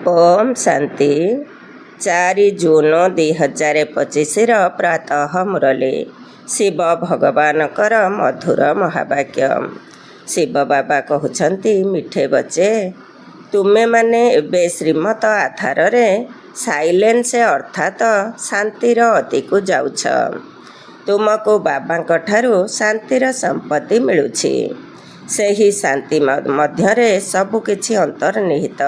ओम शांति 4 जून 2025 प्रातः मुरली शिव भगवानकर मधुर महावाक्य। शिव बाबा कहते मिठे बच्चे तुमे माने एबे श्रीमत आधार रे साइलेंस अर्थात शांतिर अति को जाउछ। तुमको बाबा ठारू शांतिर संपत्ति मिलुछि। सेही शांति मध्यरे सबु किछि अंतर्निहित।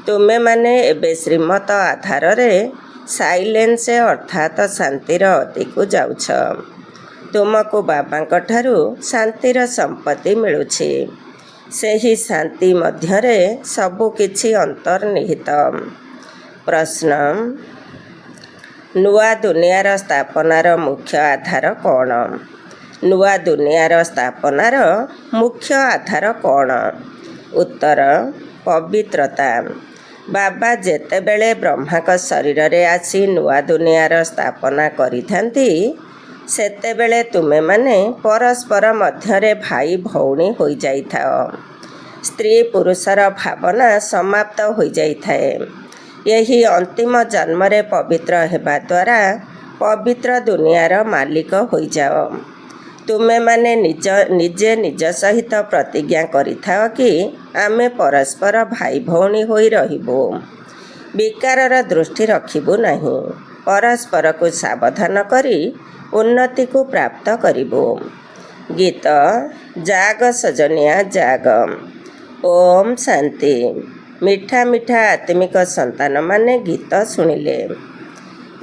तुमे माने एबे श्रीमत आधार रे साइलेंस अर्थात शांतिर अति को जाउछ। तुमको बाबा ठारू शांतिर संपत्ति मिलुछि। सेही शांति मध्यरे सबु किछि अंतर्निहित। प्रश्न नुआ दुनियार स्थापनार मुख्य आधार कौन? नुआ दुनियार स्थापनार मुख्य आधार कौन? उत्तर पवित्रता। बाबा जेतेबेले ब्रह्माक शरीर रे आसी नुआ दुनियार स्थापना करिथांती सेतेबेले तुमे माने परस्पर मध्यरे भाई भौणी होई जाइथाओ। स्त्री पुरुषर भावना समाप्त होई जाइथाए। यही अंतिम जन्म रे पवित्र हेबा द्वारा पवित्र दुनियार मालिक होई जाओ। तुमे माने निजे निज सहित प्रतिज्ञा करिथाओ कि आमे परस्पर भाई भौणी होई रहिबो। विकारर दृष्टि रखिबु नहीं। परस्पर को सावधान करी उन्नति को प्राप्त करिबो। गीत जाग सजनिया जाग। ओम शांति। मिठा मिठा आत्मिक संतान माने गीत सुनिले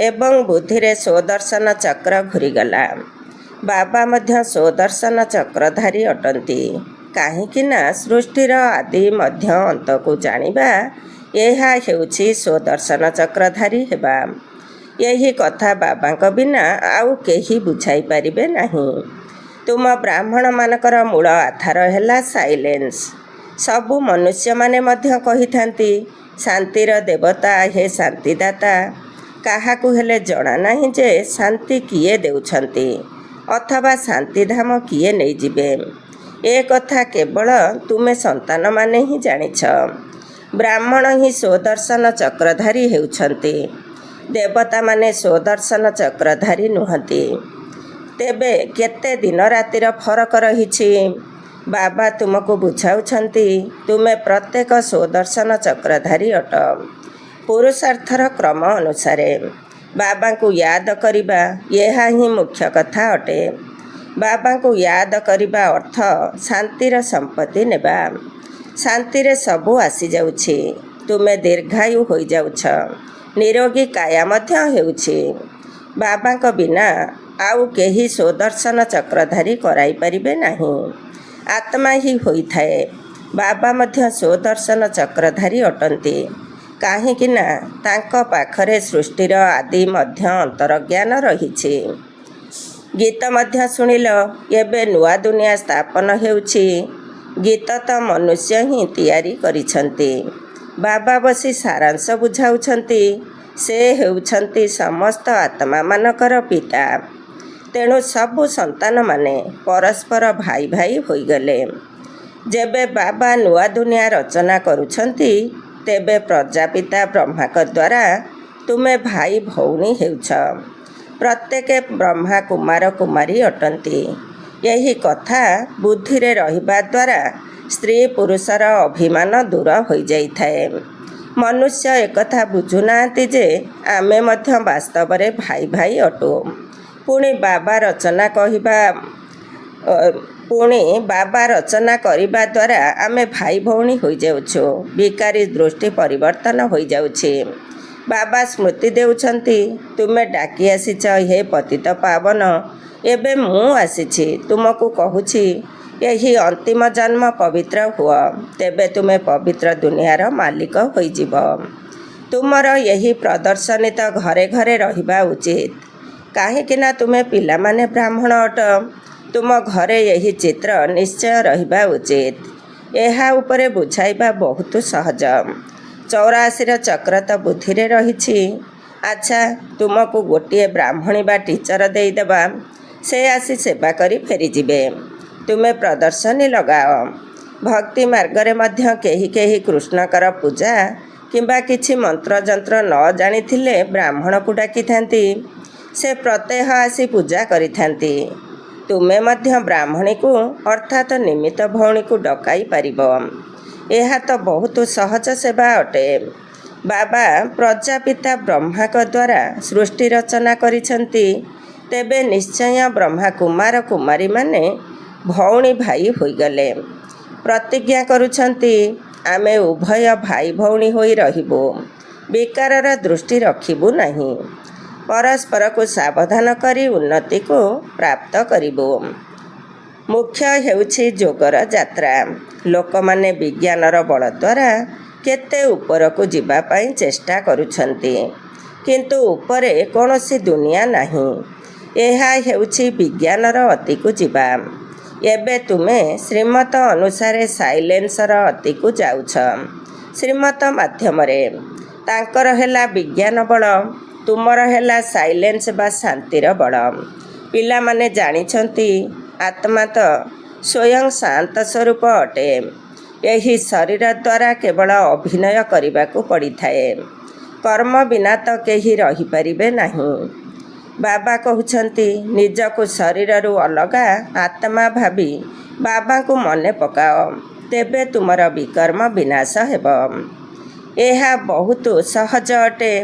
एवं बुद्धि रे स्वदर्शन चक्र घुरीगला। बाबा मध्य स्वदर्शन चक्रधारी अटंती। काहींकि ना सृष्टिर आदि मध्य अंत को जानिबा एहा हेउछि स्वदर्शन चक्रधारी हेबा। यही कथा बाबांक बिना आउ केही बुझाई पारिबे नहीं। तुम ब्राह्मण मानकर मूल आधार हैला साइलेंस। सबु मनुष्य माने मध्य कहिथांती शांतिर देवता हे शांतिदाता। काहाकु हेले जणा नहीं जे शांति किए देउछंती अथवा शांतिधाम किए नहीं जिबे। ए कथा केवल तुमे संतान माने ही जानिछ। ब्राह्मण ही स्वदर्शन चक्रधारी हेउछंती। देवता माने स्वदर्शन चक्रधारी नुहंती। तेबे केते दिन रातिर फरक रहिछि। बाबा तुमको बुझाउछंती तुमे प्रत्येक स्वदर्शन चक्रधारी अट। पुरुषार्थर क्रम अनुसारे बाबा को याद करिबा यह ही मुख्य कथा अटे। बाबा को याद करिबा अर्थ शांतिर संपत्ति नेबा। शांति रे सबु आसी जाउछि। तुमे दीर्घायु होई जाउछ। निरोगी काया मध्य हेउछि। बाबा को बिना आउ केही स्वदर्शन चक्रधारी कराई परिबे नहीं। आत्मा ही होई थाए। बाबा मध्य स्वदर्शन चक्रधारी अटंती। काहींकि ना तांको पाखरे सृष्टिर आदि मध्य अंतरज्ञान रहिछि। गीत मध्य सुनिल एबे नुआ दुनिया स्थापन हेउछि। गीत तो मनुष्य ही तैयारी करिछंती। बाबा बसी सारांश बुझाउछंती। से हेउछंती समस्त आत्मा मानकर पिता। तेणु सबु संतान माने परस्पर भाई भाई होई गले। जेबे बाबा नुआ दुनिया रचना करुछंती तेबे प्रजापिता ब्रह्माक द्वारा तुमे भाई भौणी हेउछ। प्रत्येक ब्रह्मा कुमार कुमारी अटंती। यही कथा बुद्धि रे रहिबा द्वारा स्त्री पुरुषर अभिमान दूर होई जाइथाए। मनुष्य एकथा बुझुनाहांती जे आमे मध्य वास्तव रे भाई भाई अटु। पुणी बाबा रचना करिबा द्वारा आमे भाई भौणी होई जाउछु। विकारी दृष्टि परिवर्तन होई जाउछि। बाबा स्मृति देउछंती तुमे डाकी आसीछ हे पतित पावन। एबे मु आसीछि तुमको कहूछि यही अंतिम जन्म पवित्र हुआ तेबे तुमे पवित्र दुनियार मालिक होई जिव। तुमर यही प्रदर्शनी तो घरे घरे रहिबा उचित। काहींकि ना तुमे पिला माने ब्राह्मण अट। तुम घरे यही चित्र निश्चय रहिबा उचित। एहा उपरे बुझाइबा बहुत सहज। 84 चक्र तो बुद्धि रे रहिछि। अच्छा तुमको गोटे ब्राह्मणी बा टीचर देदेबा। से आसी सेवा करी फेरी जिबे। तुमे प्रदर्शनी लगाओ। भक्ति मार्ग रे मध्य केही केही कृष्णकर पूजा କିମ୍ବା କିଛି ମନ୍ତ୍ରଯନ୍ତ୍ର ନ ଜାଣିଥିଲେ ବ୍ରାହ୍ମଣକୁ ଡାକିଥାନ୍ତି। ସେ ପ୍ରତ୍ୟହ ଆସି ପୂଜା କରିଥାନ୍ତି। ତୁମେ ମଧ୍ୟ ବ୍ରାହ୍ମଣୀକୁ ଅର୍ଥାତ୍ ନିମିତ୍ତ ଭଉଣୀକୁ ଡକାଇ ପାରିବ। ଏହା ତ ବହୁତ ସହଜ ସେବା ଅଟେ। ବାବା ପ୍ରଜାପିତା ବ୍ରହ୍ମାଙ୍କ ଦ୍ୱାରା ସୃଷ୍ଟି ରଚନା କରିଛନ୍ତି। ତେବେ ନିଶ୍ଚୟ ବ୍ରହ୍ମା କୁମାର କୁମାରୀମାନେ ଭଉଣୀ ଭାଇ ହୋଇଗଲେ। ପ୍ରତିଜ୍ଞା କରୁଛନ୍ତି, ଆମେ ଉଭୟ ଭାଇ ଭଉଣୀ ହୋଇ ରହିବୁ। ବିକାରର ଦୃଷ୍ଟି ରଖିବୁ ନାହିଁ। ପରସ୍ପରକୁ ସାବଧାନ କରି ଉନ୍ନତିକୁ ପ୍ରାପ୍ତ କରିବୁ। ମୁଖ୍ୟ ହେଉଛି ଯୋଗର ଯାତ୍ରା। ଲୋକମାନେ ବିଜ୍ଞାନର ବଳ ଦ୍ୱାରା କେତେ ଉପରକୁ ଯିବା ପାଇଁ ଚେଷ୍ଟା କରୁଛନ୍ତି, କିନ୍ତୁ ଉପରେ କୌଣସି ଦୁନିଆ ନାହିଁ। ଏହା ହେଉଛି ବିଜ୍ଞାନର ଅତିକୁ ଯିବା। ଏବେ ତୁମେ ଶ୍ରୀମତ ଅନୁସାରେ ସାଇଲେନ୍ସର ଅତିକୁ ଯାଉଛ। ଶ୍ରୀମତ ମାଧ୍ୟମରେ ତାଙ୍କର ହେଲା ବିଜ୍ଞାନ ବଳ, ତୁମର ହେଲା ସାଇଲେନ୍ସ ବା ଶାନ୍ତିର ବଳ। ପିଲାମାନେ ଜାଣିଛନ୍ତି, ଆତ୍ମା ତ ସ୍ୱୟଂ ଶାନ୍ତ ସ୍ୱରୂପ ଅଟେ। ଏହି ଶରୀର ଦ୍ୱାରା କେବଳ ଅଭିନୟ କରିବାକୁ ପଡ଼ିଥାଏ। କର୍ମ ବିନା ତ କେହି ରହିପାରିବେ ନାହିଁ। ବାବା କହୁଛନ୍ତି, ନିଜକୁ ଶରୀରରୁ ଅଲଗା ଆତ୍ମା ଭାବି ବାବାଙ୍କୁ ମନେ ପକାଅ, ତେବେ ତୁମର ବିକର୍ମ ବିନାଶ ହେବ। ଏହା ବହୁତ ସହଜ ଅଟେ।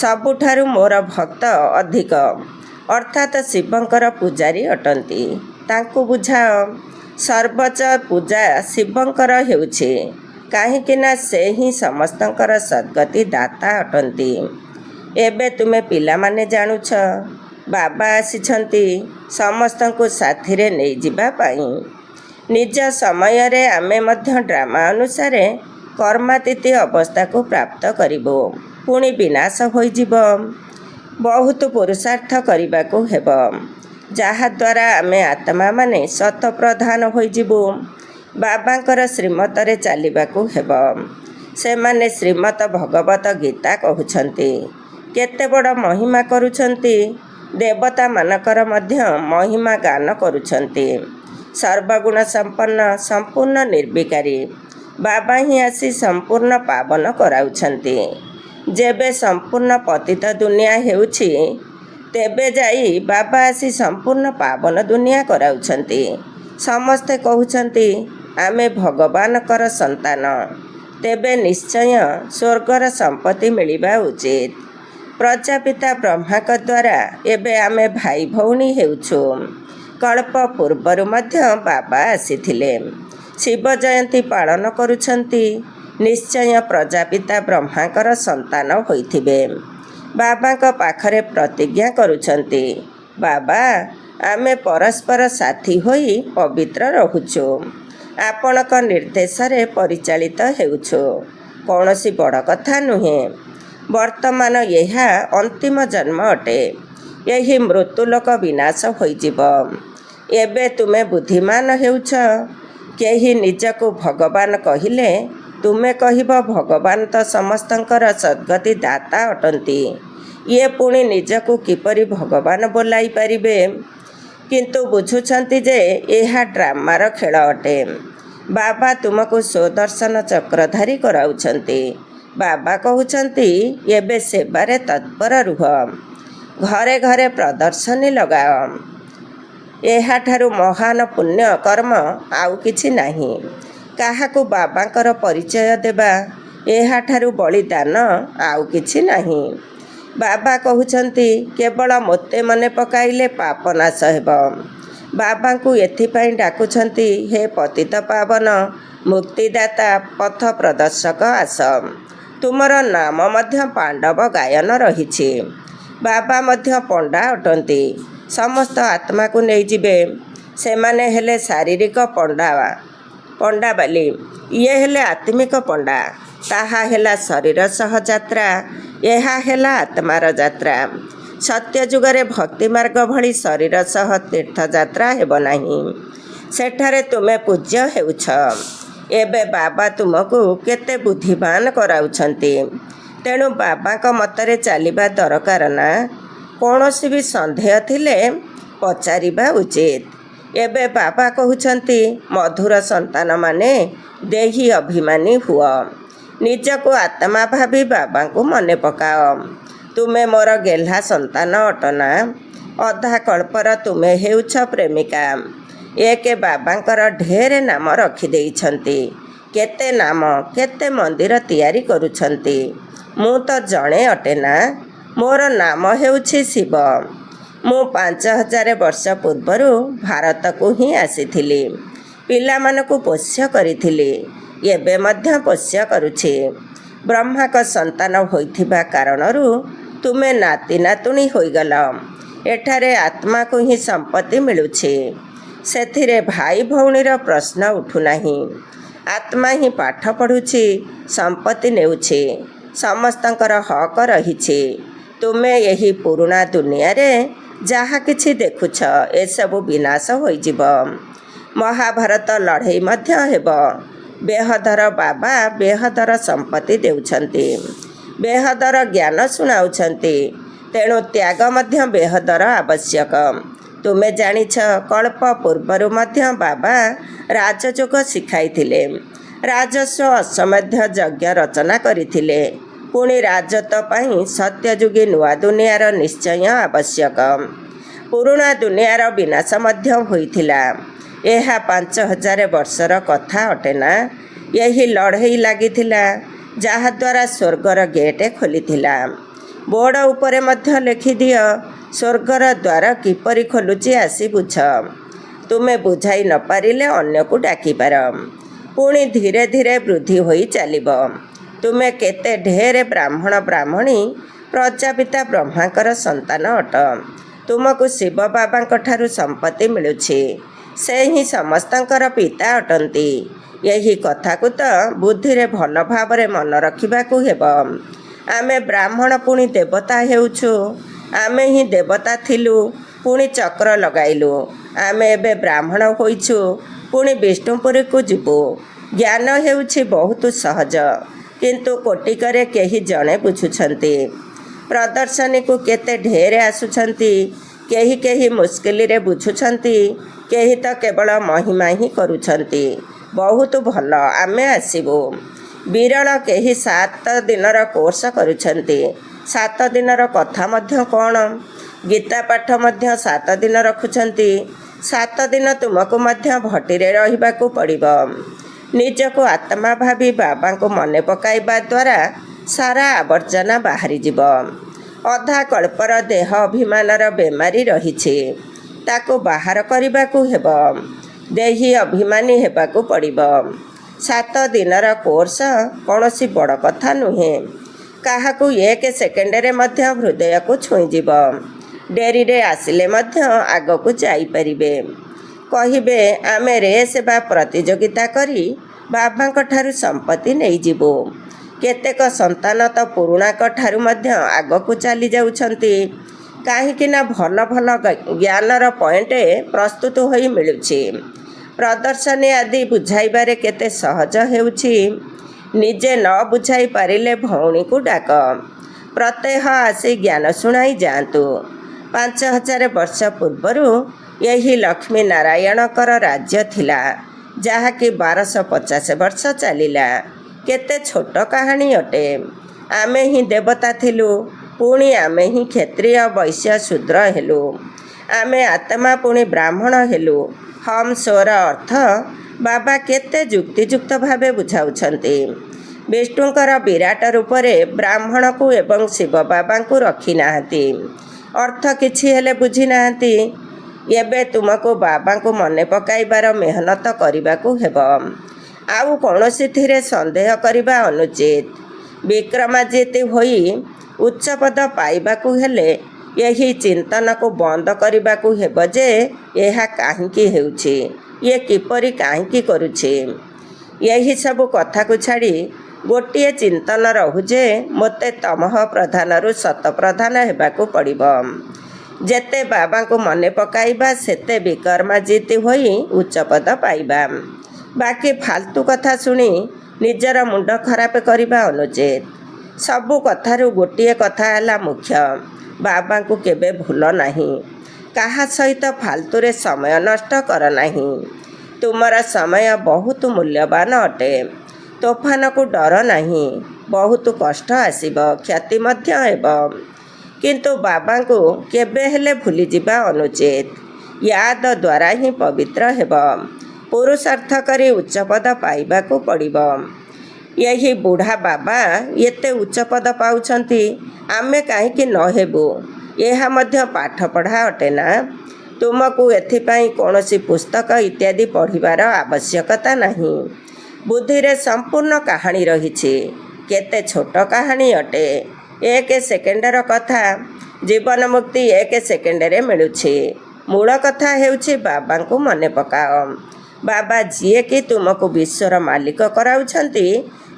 ସବୁଠାରୁ ମୋର ଭକ୍ତ ଅଧିକ, ଅର୍ଥାତ୍ ଶିବଙ୍କର ପୂଜାରୀ ଅଟନ୍ତି। ତାଙ୍କୁ ବୁଝାଅ, ସର୍ବୋଚ୍ଚ ପୂଜା ଶିବଙ୍କର ହେଉଛି, କାହିଁକିନା ସେ ହିଁ ସମସ୍ତଙ୍କର ସଦ୍ଗତି ଦାତା ଅଟନ୍ତି। ଏବେ ତୁମେ ପିଲାମାନେ ଜାଣୁଛ, ବାବା ଆସିଛନ୍ତି ସମସ୍ତଙ୍କୁ ସାଥିରେ ନେଇଯିବା ପାଇଁ। ନିଜ ସମୟରେ ଆମେ ମଧ୍ୟ ଡ୍ରାମା ଅନୁସାରେ କର୍ମାତୀତ ଅବସ୍ଥାକୁ ପ୍ରାପ୍ତ କରିବୁ, ପୁଣି ବିନାଶ ହୋଇଯିବ। ବହୁତ ପୁରୁଷାର୍ଥ କରିବାକୁ ହେବ, ଯାହାଦ୍ୱାରା ଆମେ ଆତ୍ମାମାନେ ଶତପ୍ରଧାନ ହୋଇଯିବୁ। ବାବାଙ୍କର ଶ୍ରୀମତରେ ଚାଲିବାକୁ ହେବ। ସେମାନେ ଶ୍ରୀମତ ଭଗବତ ଗୀତା କହୁଛନ୍ତି। କେତେ ବଡ଼ ମହିମା କରୁଛନ୍ତି। ଦେବତାମାନଙ୍କର ମଧ୍ୟ ମହିମା ଗାନ କରୁଛନ୍ତି। ସର୍ବଗୁଣ ସମ୍ପନ୍ନ, ସମ୍ପୂର୍ଣ୍ଣ ନିର୍ବିକାରୀ ବାବା ହିଁ ଆସି ସମ୍ପୂର୍ଣ୍ଣ ପାବନ କରାଉଛନ୍ତି। ଯେବେ ସମ୍ପୂର୍ଣ୍ଣ ପତିତ ଦୁନିଆ ହେଉଛି, ତେବେ ଯାଇ ବାବା ଆସି ସମ୍ପୂର୍ଣ୍ଣ ପାବନ ଦୁନିଆ କରାଉଛନ୍ତି। ସମସ୍ତେ କହୁଛନ୍ତି, ଆମେ ଭଗବାନଙ୍କର ସନ୍ତାନ, ତେବେ ନିଶ୍ଚୟ ସ୍ୱର୍ଗର ସମ୍ପତ୍ତି ମିଳିବା ଉଚିତ। ପ୍ରଜାପିତା ବ୍ରହ୍ମାଙ୍କ ଦ୍ୱାରା ଏବେ ଆମେ ଭାଇ ଭଉଣୀ ହେଉଛୁ। କଳ୍ପ ପୂର୍ବରୁ ମଧ୍ୟ ବାବା ଆସିଥିଲେ, ଶିବ ଜୟନ୍ତୀ ପାଳନ କରୁଛନ୍ତି। ନିଶ୍ଚୟ ପ୍ରଜାପିତା ବ୍ରହ୍ମାଙ୍କର ସନ୍ତାନ ହୋଇଥିବେ। ବାବାଙ୍କ ପାଖରେ ପ୍ରତିଜ୍ଞା କରୁଛନ୍ତି, ବାବା ଆମେ ପରସ୍ପର ସାଥୀ ହୋଇ ପବିତ୍ର ରହୁଛୁ। ଆପଣଙ୍କ ନିର୍ଦ୍ଦେଶରେ ପରିଚାଳିତ ହେଉଛୁ। କୌଣସି ବଡ଼ କଥା ନୁହେଁ। ବର୍ତ୍ତମାନ ଏହା ଅନ୍ତିମ ଜନ୍ମ ଅଟେ। ଏହି ମୃତ୍ୟୁଲୋକ ବିନାଶ ହୋଇଯିବ। ଏବେ ତୁମେ ବୁଦ୍ଧିମାନ ହେଉଛ। କେହି ନିଜକୁ ଭଗବାନ କହିଲେ ତୁମେ କହିବ, ଭଗବାନ ତ ସମସ୍ତଙ୍କର ସଦ୍ଗତି ଦାତା ଅଟନ୍ତି। ଇଏ ପୁଣି ନିଜକୁ କିପରି ଭଗବାନ ବୋଲାଇ ପାରିବେ? କିନ୍ତୁ ବୁଝୁଛନ୍ତି ଯେ ଏହା ଡ୍ରାମାର ଖେଳ ଅଟେ। ବାବା ତୁମକୁ ସୁଦର୍ଶନ ଚକ୍ରଧାରୀ କରାଉଛନ୍ତି। ବାବା କହୁଛନ୍ତି, ଏବେ ସେବାରେ ତତ୍ପର ରୁହ। ଘରେ ଘରେ ପ୍ରଦର୍ଶନୀ ଲଗାଅ। ଏହାଠାରୁ ମହାନ ପୁଣ୍ୟ କର୍ମ ଆଉ କିଛି ନାହିଁ। କାହାକୁ ବାବାଙ୍କର ପରିଚୟ ଦେବା, ଏହାଠାରୁ ବଳିଦାନ ଆଉ କିଛି ନାହିଁ। ବାବା କହୁଛନ୍ତି, କେବଳ ମୋତେ ମନେ ପକାଇଲେ ପାପ ନାଶ ହେବ। ବାବାଙ୍କୁ ଏଥିପାଇଁ ଡାକୁଛନ୍ତି, ହେ ପତିତ ପାବନ ମୁକ୍ତିଦାତା ପଥ ପ୍ରଦର୍ଶକ ଆସ। ତୁମର ନାମ ମଧ୍ୟ ପାଣ୍ଡବ ଗାୟନ ରହିଛି। ବାବା ମଧ୍ୟ ପଣ୍ଡା ଅଟନ୍ତି। ସମସ୍ତ ଆତ୍ମାକୁ ନେଇଯିବେ। ସେମାନେ ହେଲେ ଶାରୀରିକ ପଣ୍ଡାବାଲି, ଇଏ ହେଲେ ଆତ୍ମିକ ପଣ୍ଡା। ତାହା ହେଲା ଶରୀର ସହ ଯାତ୍ରା, ଏହା ହେଲା ଆତ୍ମାର ଯାତ୍ରା। ସତ୍ୟଯୁଗରେ ଭକ୍ତିମାର୍ଗ ଭଳି ଶରୀର ସହ ତୀର୍ଥଯାତ୍ରା ହେବ ନାହିଁ। ସେଠାରେ ତୁମେ ପୂଜ୍ୟ ହେଉଛ। ଏବେ ବାବା ତୁମକୁ କେତେ ବୁଦ୍ଧିମାନ କରାଉଛନ୍ତି। ତେଣୁ ବାବାଙ୍କ ମତରେ ଚାଲିବା ଦରକାର ନା? କୌଣସି ବି ସନ୍ଦେହ ଥିଲେ ପଚାରିବା ଉଚିତ। ଏବେ ବାବା କହୁଛନ୍ତି, ମଧୁର ସନ୍ତାନମାନେ ଦେହୀ ଅଭିମାନୀ ହୁଅ। ନିଜକୁ ଆତ୍ମା ଭାବି ବାବାଙ୍କୁ ମନେ ପକାଅ। ତୁମେ ମୋର ଗେହ୍ଲା ସନ୍ତାନ ଅଟନା। ଅଧା କଳ୍ପର ତୁମେ ହେଉଛ ପ୍ରେମିକା। ଏକେ ବାବାଙ୍କର ଢେର ନାମ ରଖିଦେଇଛନ୍ତି। କେତେ ନାମ, କେତେ ମନ୍ଦିର ତିଆରି କରୁଛନ୍ତି। ମୁଁ ତ ଜଣେ ଅଟେ ନା। ମୋର ନାମ ହେଉଛି ଶିବ। ମୁଁ 5000 ବର୍ଷ ପୂର୍ବରୁ ଭାରତକୁ ହିଁ ଆସିଥିଲି। ପିଲାମାନଙ୍କୁ ପୋଷ୍ୟ କରିଥିଲି। ଏବେ ମଧ୍ୟ ପୋଷ୍ୟ କରୁଛି। ବ୍ରହ୍ମାଙ୍କ ସନ୍ତାନ ହୋଇଥିବା କାରଣରୁ ତୁମେ ନାତି ନାତୁଣୀ ହୋଇଗଲ। ଏଠାରେ ଆତ୍ମାକୁ ହିଁ ସମ୍ପତ୍ତି ମିଳୁଛି। ସେଥିରେ ଭାଇ ଭଉଣୀର ପ୍ରଶ୍ନ ଉଠୁନାହିଁ। ଆତ୍ମା ହିଁ ପାଠ ପଢ଼ୁଛି, ସମ୍ପତ୍ତି ନେଉଛି। ସମସ୍ତଙ୍କର ହକ ରହିଛି। ତୁମେ ଏହି ପୁରୁଣା ଦୁନିଆରେ ଯାହା କିଛି ଦେଖୁଛ, ଏସବୁ ବିନାଶ ହୋଇଯିବ। ମହାଭାରତ ଲଢ଼େଇ ମଧ୍ୟ ହେବ। ବେହଦର ବାବା ବେହଦର ସମ୍ପତ୍ତି ଦେଉଛନ୍ତି। ବେହଦର ଜ୍ଞାନ ଶୁଣାଉଛନ୍ତି। ତେଣୁ ତ୍ୟାଗ ମଧ୍ୟ ବେହଦର ଆବଶ୍ୟକ। ତୁମେ ଜାଣିଛ, କଳ୍ପ ପୂର୍ବରୁ ମଧ୍ୟ ବାବା ରାଜଯୋଗ ଶିଖାଇଥିଲେ। ରାଜସ୍ୱ ଅଶ୍ୱମେଧ ଯଜ୍ଞ ରଚନା କରିଥିଲେ। ପୁଣି ରାଜତ୍ୱ ପାଇଁ ସତ୍ୟଯୁଗୀ ନୂଆ ଦୁନିଆର ନିଶ୍ଚୟ ଆବଶ୍ୟକ। ପୁରୁଣା ଦୁନିଆର ବିନାଶ ମଧ୍ୟ ହୋଇଥିଲା। ଏହା 5000 ବର୍ଷର କଥା ଅଟେ ନା। ଏହି ଲଢ଼େଇ ଲାଗିଥିଲା, ଯାହାଦ୍ୱାରା ସ୍ୱର୍ଗର ଗେଟ୍ ଖୋଲିଥିଲା। ବୋର୍ଡ଼ ଉପରେ ମଧ୍ୟ ଲେଖିଦିଅ, ସ୍ୱର୍ଗର ଦ୍ୱାର କିପରି ଖୋଲୁଛି ଆସି ବୁଝ। ତୁମେ ବୁଝାଇ ନ ପାରିଲେ ଅନ୍ୟକୁ ଡାକିପାର। ପୁଣି ଧୀରେ ଧୀରେ ବୃଦ୍ଧି ହୋଇ ଚାଲିବ। ତୁମେ କେତେ ଢେର ବ୍ରାହ୍ମଣ ବ୍ରାହ୍ମଣୀ ପ୍ରଜାପିତା ବ୍ରହ୍ମାଙ୍କର ସନ୍ତାନ ଅଟ। ତୁମକୁ ଶିବ ବାବାଙ୍କ ଠାରୁ ସମ୍ପତ୍ତି ମିଳୁଛି। ସେ ହିଁ ସମସ୍ତଙ୍କର ପିତା ଅଟନ୍ତି। ଏହି କଥାକୁ ତ ବୁଦ୍ଧିରେ ଭଲ ଭାବରେ ମନେ ରଖିବାକୁ ହେବ। ଆମେ ବ୍ରାହ୍ମଣ ପୁଣି ଦେବତା ହେଉଛୁ। ଆମେ ହିଁ ଦେବତା ଥିଲୁ, ପୁଣି ଚକ୍ର ଲଗାଇଲୁ। ଆମେ ଏବେ ବ୍ରାହ୍ମଣ ହୋଇଛୁ, ପୁଣି ବିଷ୍ଣୁପୁରୀକୁ ଯିବୁ। ଜ୍ଞାନ ହେଉଛି ବହୁତ ସହଜ, କିନ୍ତୁ କୋଟିକରେ କେହି ଜଣେ ବୁଝୁଛନ୍ତି। ପ୍ରଦର୍ଶନୀକୁ କେତେ ଢେର ଆସୁଛନ୍ତି। କେହି ମୁସ୍କିଲରେ ବୁଝୁଛନ୍ତି, କେହି ତ କେବଳ ମହିମା ହିଁ କରୁଛନ୍ତି। ବହୁତ ଭଲ, ଆମେ ଆସିବୁ। ବିରଳ କେହି 7 ଦିନର କୋର୍ସ କରୁଛନ୍ତି। 7 ଦିନର କଥା ମଧ୍ୟ କ'ଣ? ଗୀତା ପାଠ ମଧ୍ୟ 7 ଦିନ ରଖୁଛନ୍ତି। 7 ଦିନ ତୁମକୁ ମଧ୍ୟ ଭଟିରେ ରହିବାକୁ ପଡ଼ିବ। ନିଜକୁ ଆତ୍ମା ଭାବି ବାବାଙ୍କୁ ମନେ ପକାଇବା ଦ୍ୱାରା ସାରା ଆବର୍ଜନା ବାହାରିଯିବ। ଅଧା କଳ୍ପର ଦେହ ଅଭିମାନର ବେମାରୀ ରହିଛି। ତାକୁ ବାହାର କରିବାକୁ ହେବ। ଦେହୀ ଅଭିମାନୀ ହେବାକୁ ପଡ଼ିବ। 7 ଦିନର କୋର୍ସ କୌଣସି ବଡ଼ କଥା ନୁହେଁ। କାହାକୁ 1 ସେକେଣ୍ଡରେ ମଧ୍ୟ ହୃଦୟକୁ ଛୁଇଁଯିବ। ଡେରିରେ ଆସିଲେ ମଧ୍ୟ ଆଗକୁ ଯାଇପାରିବେ। କହିବେ, ଆମେ ରେସ୍ ବା ପ୍ରତିଯୋଗିତା କରି ବାବାଙ୍କ ଠାରୁ ସମ୍ପତ୍ତି ନେଇଯିବୁ। କେତେକ ସନ୍ତାନ ତ ପୁରୁଣାଙ୍କ ଠାରୁ ମଧ୍ୟ ଆଗକୁ ଚାଲି ଯାଉଛନ୍ତି। କାହିଁକି ନା ଭଲ ଭଲ ଜ୍ଞାନର ପଏଣ୍ଟ ପ୍ରସ୍ତୁତ ହୋଇ ମିଳୁଛି। ପ୍ରଦର୍ଶନୀ ଆଦି ବୁଝାଇବାରେ କେତେ ସହଜ ହେଉଛି। ନିଜେ ନ ବୁଝାଇ ପାରିଲେ ଭଉଣୀକୁ ଡାକ। ପ୍ରତ୍ୟହ ଆସି ଜ୍ଞାନ ଶୁଣାଇ ଯାଆନ୍ତୁ। 5000 ବର୍ଷ ପୂର୍ବରୁ ଏହି ଲକ୍ଷ୍ମୀ ନାରାୟଣଙ୍କର ରାଜ୍ୟ ଥିଲା, ଯାହାକି 1250 ବର୍ଷ ଚାଲିଲା। କେତେ ଛୋଟ କାହାଣୀ ଅଟେ। ଆମେ ହିଁ ଦେବତା ଥିଲୁ, ପୁଣି ଆମେ ହିଁ କ୍ଷତ୍ରିୟ ବୈଶ୍ୟ ଶୂଦ୍ର ହେଲୁ। ଆମେ ଆତ୍ମା ପୁଣି ବ୍ରାହ୍ମଣ ହେଲୁ। ହମ୍ ସ୍ୱର ଅର୍ଥ ବାବା କେତେ ଯୁକ୍ତିଯୁକ୍ତ ଭାବେ ବୁଝାଉଛନ୍ତି। ବିଷ୍ଣୁଙ୍କର ବିରାଟ ରୂପରେ ବ୍ରାହ୍ମଣକୁ ଏବଂ ଶିବ ବାବାଙ୍କୁ ରଖିନାହାନ୍ତି। ଅର୍ଥ କିଛି ହେଲେ ବୁଝିନାହାନ୍ତି। ଏବେ ତୁମକୁ ବାବାଙ୍କୁ ମନେ ପକାଇବାର ମେହନତ କରିବାକୁ ହେବ। ଆଉ କୌଣସିଥିରେ ସନ୍ଦେହ କରିବା ଅନୁଚିତ। ବିକ୍ରମାଜିତ ହୋଇ ଉଚ୍ଚପଦ ପାଇବାକୁ ହେଲେ ଏହି ଚିନ୍ତନକୁ ବନ୍ଦ କରିବାକୁ ହେବ ଯେ ଏହା କାହିଁକି ହେଉଛି, ଇଏ କିପରି କାହିଁକି କରୁଛି। ଏହିସବୁ କଥାକୁ ଛାଡ଼ି ଗୋଟିଏ ଚିନ୍ତନ ରହୁ ଯେ ମୋତେ ତମଃ ପ୍ରଧାନରୁ ସତ ପ୍ରଧାନ ହେବାକୁ ପଡ଼ିବ। ଯେତେ ବାବାଙ୍କୁ ମନେ ପକାଇବା ସେତେ ବିକ୍ରମାଜିତ ହୋଇ ଉଚ୍ଚପଦ ପାଇବା। ବାକି ଫାଲତୁ କଥା ଶୁଣି ନିଜର ମୁଣ୍ଡ ଖରାପ କରିବା ଅନୁଚିତ। ସବୁ କଥାରୁ ଗୋଟିଏ କଥା ହେଲା ମୁଖ୍ୟ, ବାବାଙ୍କୁ କେବେ ଭୁଲ ନାହିଁ। କାହା ସହିତ ଫାଲତୁରେ ସମୟ ନଷ୍ଟ କର ନାହିଁ। ତୁମର ସମୟ ବହୁତ ମୂଲ୍ୟବାନ ଅଟେ। ତୋଫାନକୁ ଡର ନାହିଁ। ବହୁତ କଷ୍ଟ ଆସିବ, କ୍ଷତି ମଧ୍ୟ ହେବ, କିନ୍ତୁ ବାବାଙ୍କୁ କେବେ ହେଲେ ଭୁଲିଯିବା ଅନୁଚିତ। ୟାଦ ଦ୍ୱାରା ହିଁ ପବିତ୍ର ହେବ। ପୁରୁଷାର୍ଥ କରି ଉଚ୍ଚପଦ ପାଇବାକୁ ପଡ଼ିବ। ଏହି ବୁଢ଼ା ବାବା ଏତେ ଉଚ୍ଚପଦ ପାଉଛନ୍ତି, ଆମେ କାହିଁକି ନ ହେବୁ? ଏହା ମଧ୍ୟ ପାଠପଢ଼ା ଅଟେ ନା? ତୁମକୁ ଏଥିପାଇଁ କୌଣସି ପୁସ୍ତକ ଇତ୍ୟାଦି ପଢ଼ିବାର ଆବଶ୍ୟକତା ନାହିଁ। ବୁଦ୍ଧିରେ ସମ୍ପୂର୍ଣ୍ଣ କାହାଣୀ ରହିଛି। କେତେ ଛୋଟ କାହାଣୀ ଅଟେ! 1 ସେକେଣ୍ଡର କଥା। ଜୀବନ ମୁକ୍ତି 1 ସେକେଣ୍ଡରେ ମିଳୁଛି। ମୂଳ କଥା ହେଉଛି ବାବାଙ୍କୁ ମନେ ପକାଅ। ବାବା ଯିଏକି ତୁମକୁ ବିଶ୍ୱର ମାଲିକ କରାଉଛନ୍ତି,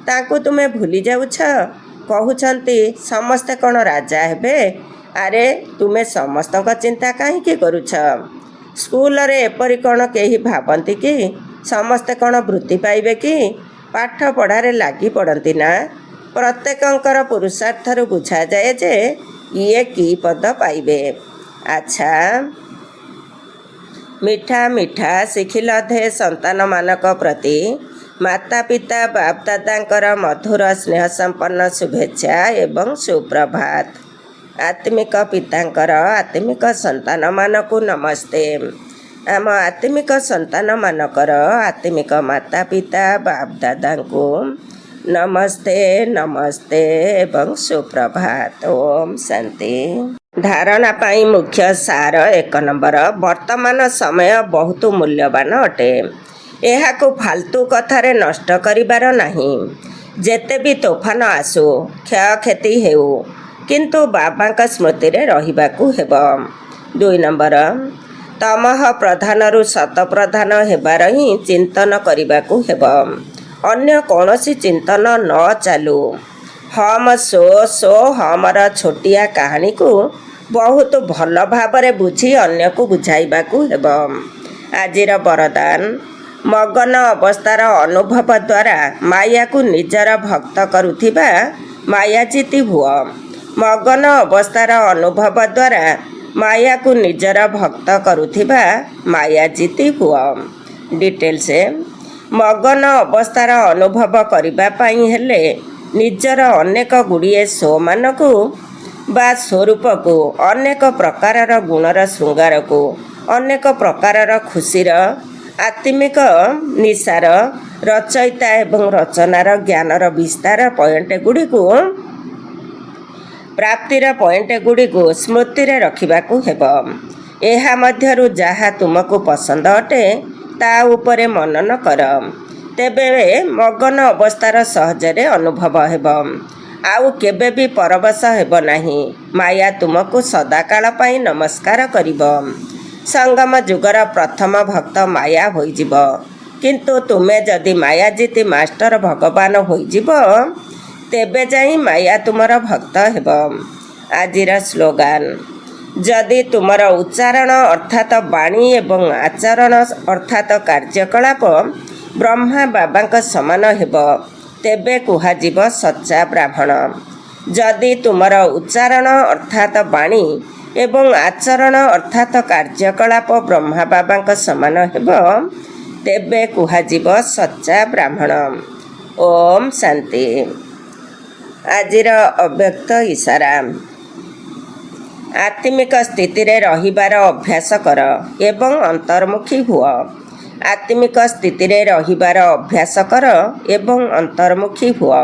ତାଙ୍କୁ ତୁମେ ଭୁଲି ଯାଉଛ। କହୁଛନ୍ତି ସମସ୍ତେ କ'ଣ ରାଜା ହେବେ? ଆରେ ତୁମେ ସମସ୍ତଙ୍କ ଚିନ୍ତା କାହିଁକି କରୁଛ? ସ୍କୁଲରେ ଏପରି କ'ଣ କେହି ଭାବନ୍ତି କି ସମସ୍ତେ କ'ଣ ବୃତ୍ତି ପାଇବେ କି? ପାଠ ପଢ଼ାରେ ଲାଗି ପଡ଼ନ୍ତି ନା? ପ୍ରତ୍ୟେକଙ୍କର ପୁରୁଷାର୍ଥରୁ ବୁଝାଯାଏ ଯେ ଇଏ କି ପଦ ପାଇବେ। ଆଚ୍ଛା, ମିଠା ମିଠା ଶିଖିଲଧେ ସନ୍ତାନମାନଙ୍କ ପ୍ରତି ମାତା ପିତା ବାପ ଦାଦାଙ୍କର ମଧୁର ସ୍ନେହ ସମ୍ପନ୍ନ ଶୁଭେଚ୍ଛା ଏବଂ ସୁପ୍ରଭାତ। ଆତ୍ମିକ ପିତାଙ୍କର ଆତ୍ମିକ ସନ୍ତାନମାନଙ୍କୁ ନମସ୍ତେ। ଆମ ଆତ୍ମିକ ସନ୍ତାନମାନଙ୍କର ଆତ୍ମିକ ମାତା ପିତା ବାପ ଦାଦାଙ୍କୁ ନମସ୍ତେ ନମସ୍ତେ ଏବଂ ସୁପ୍ରଭାତ। ଓମ୍ ଶାନ୍ତି। ଧାରଣା ପାଇଁ ମୁଖ୍ୟ ସାର 1 ନମ୍ବର। ବର୍ତ୍ତମାନ ସମୟ ବହୁତ ମୂଲ୍ୟବାନ ଅଟେ। ଏହାକୁ ଫାଲତୁ କଥାରେ ନଷ୍ଟ କରିବାର ନାହିଁ। ଯେତେ ବି ତୋଫାନ ଆସୁ, କ୍ଷୟକ୍ଷତି ହେଉ, କିନ୍ତୁ ବାବାଙ୍କ ସ୍ମୃତିରେ ରହିବାକୁ ହେବ। 2 ନମ୍ବର। ତମଃ ପ୍ରଧାନରୁ ସତ ପ୍ରଧାନ ହେବାର ହିଁ ଚିନ୍ତନ କରିବାକୁ ହେବ। ଅନ୍ୟ କୌଣସି ଚିନ୍ତନ ନ ଚାଲୁ। ହମ୍ ସୋ ହମର ଛୋଟିଆ କାହାଣୀକୁ ବହୁତ ଭଲ ଭାବରେ ବୁଝି ଅନ୍ୟକୁ ବୁଝାଇବାକୁ ହେବ। ଆଜିର ବରଦାନ। ମଗନ ଅବସ୍ଥାର ଅନୁଭବ ଦ୍ୱାରା ମାୟାକୁ ନିଜର ଭକ୍ତ କରୁଥିବା ମାୟାଜିତି ହୁଅ। ମଗନ ଅବସ୍ଥାର ଅନୁଭବ ଦ୍ୱାରା ମାୟାକୁ ନିଜର ଭକ୍ତ କରୁଥିବା ମାୟାଜିତି ହୁଅ। ଡିଟେଲ୍ସ। ମଗନ ଅବସ୍ଥାର ଅନୁଭବ କରିବା ପାଇଁ ହେଲେ ନିଜର ଅନେକ ଗୁଡ଼ିଏ ସୋମାନଙ୍କୁ ବା ସ୍ୱରୂପକୁ, ଅନେକ ପ୍ରକାରର ଗୁଣର ଶୃଙ୍ଗାରକୁ, ଅନେକ ପ୍ରକାରର ଖୁସିର, ଆତ୍ମିକ ନିଶାର, ରଚୟିତା ଏବଂ ରଚନାର ଜ୍ଞାନର ବିସ୍ତାର ପଏଣ୍ଟଗୁଡ଼ିକୁ, ପ୍ରାପ୍ତିର ପଏଣ୍ଟଗୁଡ଼ିକୁ ସ୍ମୃତିରେ ରଖିବାକୁ ହେବ। ଏହା ମଧ୍ୟରୁ ଯାହା ତୁମକୁ ପସନ୍ଦ ଅଟେ ତା ଉପରେ ମନନ କର। ତେବେ ମଗନ ଅବସ୍ଥାର ସହଜରେ ଅନୁଭବ ହେବ। ଆଉ କେବେ ବି ପରବଶ ହେବ ନାହିଁ। ମାୟା ତୁମକୁ ସଦାକାଳ ପାଇଁ ନମସ୍କାର କରିବ। ସଙ୍ଗମ ଯୁଗର ପ୍ରଥମ ଭକ୍ତ ମାୟା ହୋଇଯିବ। କିନ୍ତୁ ତୁମେ ଯଦି ମାୟାଜିତି ମାଷ୍ଟର ଭଗବାନ ହୋଇଯିବ, ତେବେ ଯାଇ ମାୟା ତୁମର ଭକ୍ତ ହେବ। ଆଜିର ସ୍ଲୋଗାନ। ଯଦି ତୁମର ଉଚ୍ଚାରଣ ଅର୍ଥାତ ବାଣୀ ଏବଂ ଆଚରଣ ଅର୍ଥାତ କାର୍ଯ୍ୟକଳାପ ବ୍ରହ୍ମା ବାବାଙ୍କ ସମାନ ହେବ, ତେବେ କୁହାଯିବ ସଚ୍ଚା ବ୍ରାହ୍ମଣ। ଯଦି ତୁମର ଉଚ୍ଚାରଣ ଅର୍ଥାତ ବାଣୀ ଏବଂ ଆଚରଣ ଅର୍ଥାତ କାର୍ଯ୍ୟକଳାପ ବ୍ରହ୍ମା ବାବାଙ୍କ ସମାନ ହେବ, ତେବେ କୁହାଯିବ ସଚ୍ଚା ବ୍ରାହ୍ମଣ। ଓମ୍ ଶାନ୍ତି। ଆଜିର ଅବ୍ୟକ୍ତ ଇସାରା। ଆତ୍ମିକ ସ୍ଥିତିରେ ରହିବାର ଅଭ୍ୟାସ କର ଏବଂ ଅନ୍ତର୍ମୁଖୀ ହୁଅ। ଆତ୍ମିକ ସ୍ଥିତିରେ ରହିବାର ଅଭ୍ୟାସ କର ଏବଂ ଅନ୍ତର୍ମୁଖୀ ହୁଅ।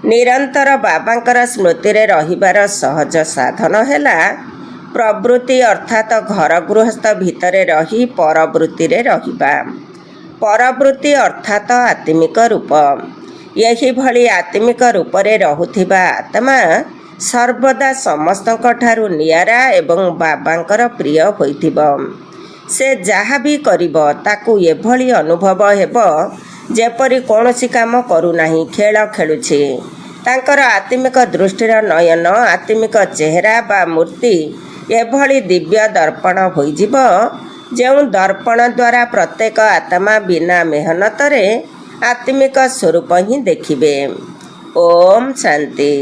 ନିରନ୍ତର ବାବାଙ୍କର ସ୍ମୃତିରେ ରହିବାର ସହଜ ସାଧନ ହେଲା ପ୍ରବୃତ୍ତି ଅର୍ଥାତ ଘର ଗୃହସ୍ଥ ଭିତରେ ରହି ପରବୃତ୍ତିରେ ରହିବା। ପରବୃତ୍ତି ଅର୍ଥାତ ଆତ୍ମିକ ରୂପ। ଏହିଭଳି ଆତ୍ମିକ ରୂପରେ ରହୁଥିବା ଆତ୍ମା ସର୍ବଦା ସମସ୍ତଙ୍କଠାରୁ ନିଆରା ଏବଂ ବାବାଙ୍କର ପ୍ରିୟ ହୋଇଥିବ। ସେ ଯାହା ବି କରିବ ତାକୁ ଏଭଳି ଅନୁଭବ ହେବ ଯେପରି କୌଣସି କାମ କରୁନାହିଁ, ଖେଳ ଖେଳୁଛି। ତାଙ୍କର ଆତ୍ମିକ ଦୃଷ୍ଟିର ନୟନ, ଆତ୍ମିକ ଚେହେରା ବା ମୂର୍ତ୍ତି ଏଭଳି ଦିବ୍ୟ ଦର୍ପଣ ହୋଇଯିବ, ଯେଉଁ ଦର୍ପଣ ଦ୍ୱାରା ପ୍ରତ୍ୟେକ ଆତ୍ମା ବିନା ମେହନତରେ ଆତ୍ମିକ ସ୍ୱରୂପ ହିଁ ଦେଖିବେ। ଓମ୍ ଶାନ୍ତି।